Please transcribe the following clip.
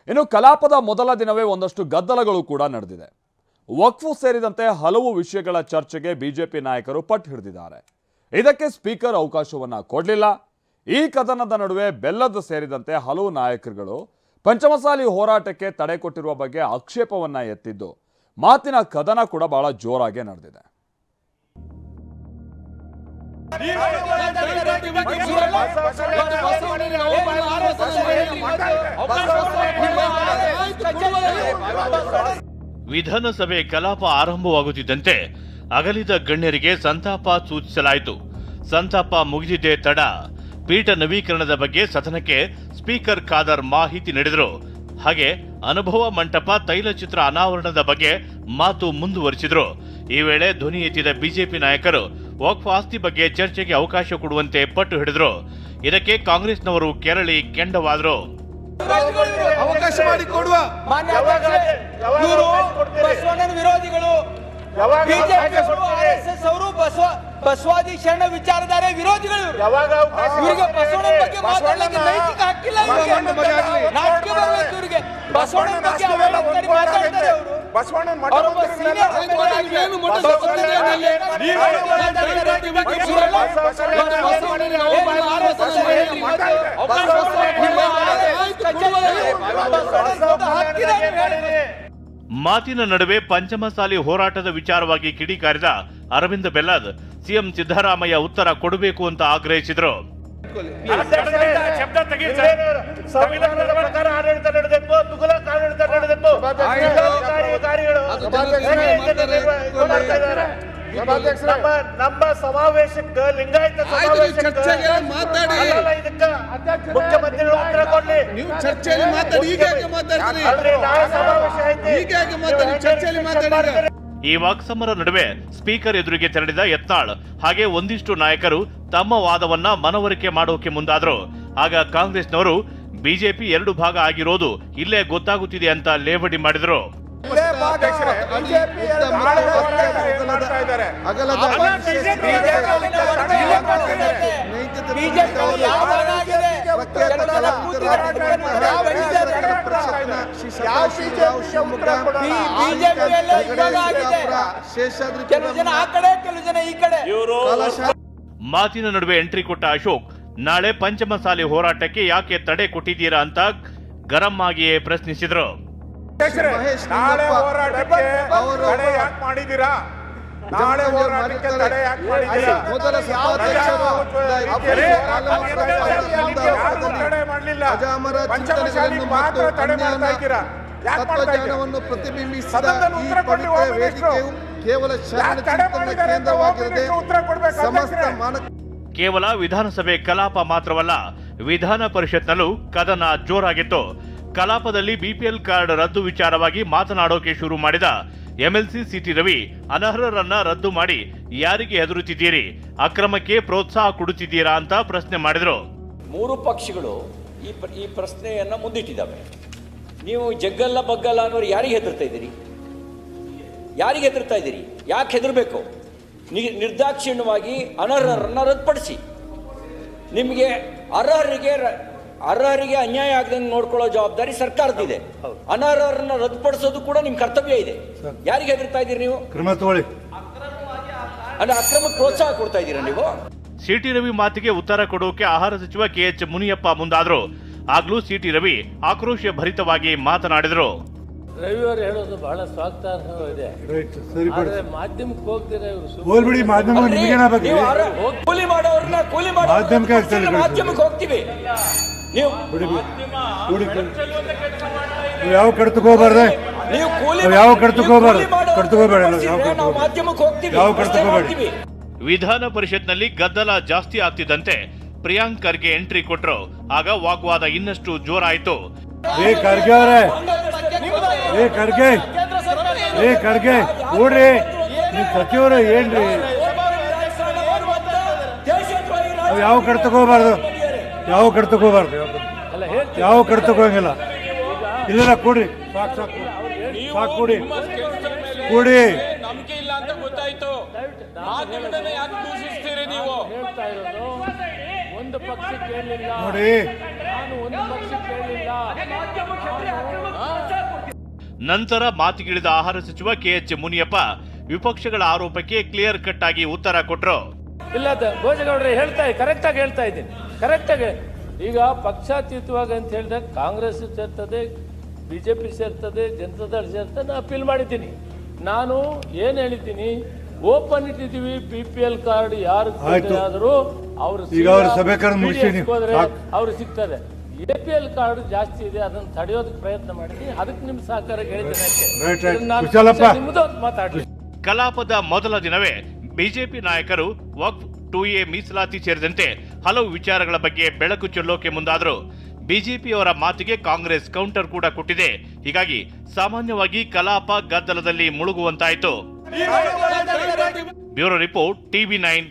ಇನ್ನು ಕಲಾಪದ ಮೊದಲ ದಿನವೇ ಒಂದಷ್ಟು ಗದ್ದಲಗಳು ಕೂಡ ನಡೆದಿದೆ. ವಕ್ಫ್ ಸೇರಿದಂತೆ ಹಲವು ವಿಷಯಗಳ ಚರ್ಚೆಗೆ ಬಿಜೆಪಿ ನಾಯಕರು ಪಟ್ಟು ಹಿಡಿದಿದ್ದಾರೆ. ಇದಕ್ಕೆ ಸ್ಪೀಕರ್ ಅವಕಾಶವನ್ನ ಕೊಡಲಿಲ್ಲ. ಈ ಕದನದ ನಡುವೆ ಬೆಲ್ಲದ ಸೇರಿದಂತೆ ಹಲವು ನಾಯಕರುಗಳು ಪಂಚಮಸಾಲಿ ಹೋರಾಟಕ್ಕೆ ತಡೆ ಕೊಟ್ಟಿರುವ ಬಗ್ಗೆ ಆಕ್ಷೇಪವನ್ನ ಎತ್ತಿದ್ದು ಮಾತಿನ ಕದನ ಕೂಡ ಬಹಳ ಜೋರಾಗಿ ನಡೆದಿದೆ. ವಿಧಾನಸಭೆ ಕಲಾಪ ಆರಂಭವಾಗುತ್ತಿದ್ದಂತೆ ಅಗಲಿದ ಗಣ್ಯರಿಗೆ ಸಂತಾಪ ಸೂಚಿಸಲಾಯಿತು. ಸಂತಾಪ ಮುಗಿದಿದ್ದೇ ತಡ ಪೀಠ ನವೀಕರಣದ ಬಗ್ಗೆ ಸದನಕ್ಕೆ ಸ್ಪೀಕರ್ ಖಾದರ್ ಮಾಹಿತಿ ನೀಡಿದರು. ಹಾಗೆ ಅನುಭವ ಮಂಟಪ ತೈಲಚಿತ್ರ ಅನಾವರಣದ ಬಗ್ಗೆ ಮಾತು ಮುಂದುವರಿಸಿದರು. ಈ ವೇಳೆ ಧ್ವನಿ ಎತ್ತಿದ ಬಿಜೆಪಿ ನಾಯಕರು ವಕ್ಫ್ ಆಸ್ತಿ ಬಗ್ಗೆ ಚರ್ಚೆಗೆ ಅವಕಾಶ ಕೊಡುವಂತೆ ಪಟ್ಟು ಹಿಡಿದರು. ಇದಕ್ಕೆ ಕಾಂಗ್ರೆಸ್ನವರು ಕೆರಳಿ ಕೆಂಡವಾದರು. ಅವಕಾಶ ಮಾಡಿಕೊಡುವ ವಿರೋಧಿಗಳು ಬಸವಾದಿ ಶರಣ ವಿಚಾರಧಾರೆ ವಿರೋಧಿಗಳು ಇವರಿಗೆ ಬಸವಣ್ಣನ ಬಗ್ಗೆ ಮಾತಾಡಲಿಕ್ಕೆ ನೈತಿಕ ಹಕ್ಕಿಲ್ಲ. ನಾಚಿಕೆ ಬರಬೇಕು ಇವರಿಗೆ. ಬಸವಣ್ಣನ ಬಗ್ಗೆ ಮಾತಾಡ್ತಾರೆ ಅವರು. ಮಾತಿನ ನಡುವೆ ಪಂಚಮಸಾಲಿ ಹೋರಾಟದ ವಿಚಾರವಾಗಿ ಕಿಡಿಕಾರಿದ ಅರವಿಂದ ಬೆಲ್ಲದ್ ಸಿಎಂ ಸಿದ್ದರಾಮಯ್ಯ ಉತ್ತರ ಕೊಡಬೇಕು ಅಂತ ಆಗ್ರಹಿಸಿದರು. ಸಂವಿಧಾನದ ಪ್ರಕಾರ ಆಡಳಿತ ನಡೆದಿತ್ತು, ತುಘಲಕ್ ಆಡಳಿತ ನಡೆದಿತ್ತು. ನಮ್ಮ ಸಮಾವೇಶಕ್ಕೆ ಲಿಂಗಾಯತ ಸಮಾವೇಶಕ್ಕೆ ಮುಖ್ಯಮಂತ್ರಿಗಳು ಉತ್ತರ ಕೊಡ್ಲಿ. ಚರ್ಚೆಯಲ್ಲಿ ಮಾತಾಡಿ. ಈ ವಾಕ್ಸಮರ ನಡುವೆ ಸ್ಪೀಕರ್ ಎದುರಿಗೆ ತೆರಳಿದ ಯತ್ನಾಳ್ ಹಾಗೆ ಒಂದಿಷ್ಟು ನಾಯಕರು ತಮ್ಮ ವಾದವನ್ನ ಮನವರಿಕೆ ಮಾಡೋಕೆ ಮುಂದಾದ್ರು. ಆಗ ಕಾಂಗ್ರೆಸ್ನವರು ಬಿಜೆಪಿ ಎರಡು ಭಾಗ ಆಗಿರೋದು ಇಲ್ಲೇ ಗೊತ್ತಾಗುತ್ತಿದೆ ಅಂತ ಲೇವಡಿ ಮಾಡಿದ್ರು. ಮಾತಿನ ನಡುವೆ ಎಂಟ್ರಿ ಕೊಟ್ಟ ಅಶೋಕ್ ನಾಳೆ ಪಂಚಮಸಾಲಿ ಹೋರಾಟಕ್ಕೆ ಯಾಕೆ ತಡೆ ಕೊಟ್ಟಿದ್ದೀರಾ ಅಂತ ಗರಂ ಆಗಿಯೇ ಪ್ರಶ್ನಿಸಿದ್ರು. ನಾಳೆ ಹೋರಾಟಕ್ಕೆ ತಡೆ ಯಾಕೆ ಮಾಡಿದ್ದೀರಾ? ನಾಳೆ ಹೋರಾಟಕ್ಕೆ ತಡೆ ಯಾಕೆ ಮಾಡಿದ್ದೀರಾ? ಮೊದಲ ಸಭಾಧ್ಯಕ್ಷರು ತಡೆ ಮಾಡಲಿಲ್ಲ. ಪಂಚಮಸಾಲಿ ಮಾತ್ರ ತಡೆ ಮಾಡ್ತಾ ಇದ್ದೀರಾ? ತತ್ವಜ್ಞಾನವನ್ನು ಪ್ರತಿಬಿಂಬಿಸಿದ ಈ ಪವಿತ್ರ ವೇದಿಕೆಯು ಕೇವಲ ಶರಣ ಚಿಂತನೆಯ ಕೇಂದ್ರವಾಗಿರದೆ ಸಮಸ್ತ ಮಾನವ ಕೇವಲ ವಿಧಾನಸಭೆ ಕಲಾಪ ಮಾತ್ರವಲ್ಲ, ವಿಧಾನ ಪರಿಷತ್ನಲ್ಲೂ ಕದನ ಜೋರಾಗಿತ್ತು. ಕಲಾಪದಲ್ಲಿ ಬಿಪಿಎಲ್ ಕಾರ್ಡ್ ರದ್ದು ವಿಚಾರವಾಗಿ ಮಾತನಾಡೋಕೆ ಶುರು ಮಾಡಿದ ಎಂಎಲ್ಸಿ ಸಿಟಿ ರವಿ ಅನರ್ಹರನ್ನ ರದ್ದು ಮಾಡಿ ಯಾರಿಗೆ ಹೆದರುತ್ತಿದ್ದೀರಿ, ಅಕ್ರಮಕ್ಕೆ ಪ್ರೋತ್ಸಾಹ ಕೊಡುತ್ತಿದ್ದೀರಾ ಅಂತ ಪ್ರಶ್ನೆ ಮಾಡಿದ್ರು. ಮೂರು ಪಕ್ಷಗಳು ಈ ಪ್ರಶ್ನೆಯನ್ನ ಮುಂದಿಟ್ಟಿದ್ದಾವೆ. ನೀವು ಜಗ್ಗಲ್ಲ ಬಗ್ಗಲ್ಲ ಅನ್ನೋರು ಯಾರಿಗೆ ಹೆದರ್ತಾ ಇದ್ದೀರಿ? ಯಾರಿಗೆ ಹೆದರ್ತಾ ಇದ್ದೀರಿ? ಯಾಕೆ ಹೆದರ್ಬೇಕು? ನಿರ್ದಾಕ್ಷಿಣ್ಯವಾಗಿ ಅನರ್ಹರನ್ನ ರದ್ದುಪಡಿಸಿ. ನಿಮಗೆ ಅರ್ಹರಿಗೆ ಅನ್ಯಾಯ ಆಗದಂಗೆ ನೋಡ್ಕೊಳ್ಳೋ ಜವಾಬ್ದಾರಿ ಸರ್ಕಾರದಿದೆ. ಅನರ್ಹರನ್ನ ರದ್ದುಪಡಿಸೋದು ಕೂಡ ನಿಮ್ ಕರ್ತವ್ಯ ಇದೆ. ಯಾರಿಗೆ ಹೆದರ್ತಾ ಇದ್ದೀರಿ ನೀವು? ಅಂದ್ರೆ ಅಕ್ರಮಕ್ಕೆ ಪ್ರೋತ್ಸಾಹ ಕೊಡ್ತಾ ಇದ್ದೀರಾ ನೀವು? ಸಿಟಿ ರವಿ ಮಾತಿಗೆ ಉತ್ತರ ಕೊಡೋಕೆ ಆಹಾರ ಸಚಿವ ಕೆಎಚ್ ಮುನಿಯಪ್ಪ ಮುಂದಾದ್ರು. ಆಗ್ಲೂ ಸಿಟಿ ರವಿ ಆಕ್ರೋಶ ಭರಿತವಾಗಿ ಮಾತನಾಡಿದ್ರು. ರವಿಯವರು ಹೇಳೋದು ಬಹಳ ಸ್ವಾಗತಾರ್ಹವಿದೆ. ಮಾಧ್ಯಮಕ್ಕೆ ಹೋಗ್ತೀರಾ ಇವರು? ಕೂಲಿ ಮಾಡೋರ್ನ ಕೂಲಿ ಮಾಧ್ಯಮಕ್ಕೆ ಹೋಗ್ತೀವಿ. ನೀವು ಯಾವ ಕಡ್ತಕೋಬಾರ್ದೆ, ನೀವು ಕೂಲಿ ಯಾವ ಕಡ್ತಕೋಬೇಡ, ನಾವು ಮಾಧ್ಯಮಕ್ಕೆ ಹೋಗ್ತೀವಿ. ವಿಧಾನ ಪರಿಷತ್ನಲ್ಲಿ ಗದ್ದಲ ಜಾಸ್ತಿ ಆಗ್ತಿದ್ದಂತೆ ಪ್ರಿಯಾಂಕ್ ಖರ್ಗೆ ಎಂಟ್ರಿ ಕೊಟ್ರು. ಆಗ ವಾಗ್ವಾದ ಇನ್ನಷ್ಟು ಜೋರಾಯಿತು. ಖರ್ಗೆ ನೋಡ್ರಿ, ನಿಮ್ ಸಚಿವರು ಏನ್ರಿ ಯಾವ ಕಡ್ತಕೋಬಾರ್ದು, ಯಾವ ಕಡ್ತಕೋಂಗಿಲ್ಲ. ಇಲ್ಲ ಕೊಡ್ರಿ, ಸಾಕು ಕೊಡಿ. ನಂಬಿಕೆ ಇಲ್ಲ ಅಂತ ಗೊತ್ತಾಯ್ತು. ಮಾಧ್ಯಮದನ್ನ ಯಾಕೆ ದೂಷಿಸ್ತೀರಿ ನೀವು? ಒಂದು ಪಕ್ಷ ಕೇಳಲಿಲ್ಲ ನೋಡಿ, ನಾನು ಒಂದು ಪಕ್ಷಕ್ಕೆ ಹೇಳಿಲ್ಲ. ನಂತರ ಮಾತಿಗಿಳಿದ ಆಹಾರ ಸಚಿವ ಕೆಎಚ್ ಮುನಿಯಪ್ಪ ವಿಪಕ್ಷಗಳ ಆರೋಪಕ್ಕೆ ಕ್ಲಿಯರ್ ಕಟ್ ಆಗಿ ಉತ್ತರ ಕೊಟ್ರು. ಇಲ್ಲ ಭೋಜೇಗೌಡ್ರೆ ಕರೆಕ್ಟ್ ಆಗಿ ಹೇಳ್ತಾ ಇದ್ದೀನಿ. ಕರೆಕ್ಟ್ ಆಗಿ ಈಗ ಪಕ್ಷಾತೀತವಾಗಿ ಅಂತ ಹೇಳಿದಾಗ ಕಾಂಗ್ರೆಸ್ ಸೇರ್ತದೆ, ಬಿಜೆಪಿ ಸೇರ್ತದೆ, ಜನತಾದಳ ಸೇರ್ತದೆ. ನಾನು ಅಪೀಲ್ ಮಾಡಿದ್ದೀನಿ. ನಾನು ಏನ್ ಹೇಳಿದ್ದೀನಿ, ಓಪನ್ ಇಟ್ಟಿದ್ದೀವಿ. BPL ಕಾರ್ಡ್ ಯಾರು ಆದರೂ ಅವರು ಅವ್ರು ಸಿಗ್ತದೆ. APL ಕಾರ್ಡ್ ಜಾಸ್ತಿ ಇದೆ, ಅದನ್ನು ತಡೆಯೋದಕ್ಕೆ ಪ್ರಯತ್ನ ಮಾಡಿದ್ದೀನಿ. ಅದಕ್ಕೆ ನಿಮ್ ಸಹಕಾರ ಮಾತಾಡ್ಲಿ. ಕಲಾಪದ ಮೊದಲ ದಿನವೇ ಬಿಜೆಪಿ ನಾಯಕರು ವಕ್ಫ್ 2A ಮೀಸಲಾತಿ ಸೇರಿದಂತೆ ಹಲವು ವಿಚಾರಗಳ ಬಗ್ಗೆ ಬೆಳಕು ಚೆಲ್ಲೋಕೆ ಮುಂದಾದರು. ಬಿಜೆಪಿಯವರ ಮಾತಿಗೆ ಕಾಂಗ್ರೆಸ್ ಕೌಂಟರ್ ಕೂಡ ಕೊಟ್ಟಿದೆ. ಹೀಗಾಗಿ ಸಾಮಾನ್ಯವಾಗಿ ಕಲಾಪ ಗದ್ದಲದಲ್ಲಿ ಮುಳುಗುವಂತಾಯಿತು. Bureau report, TV9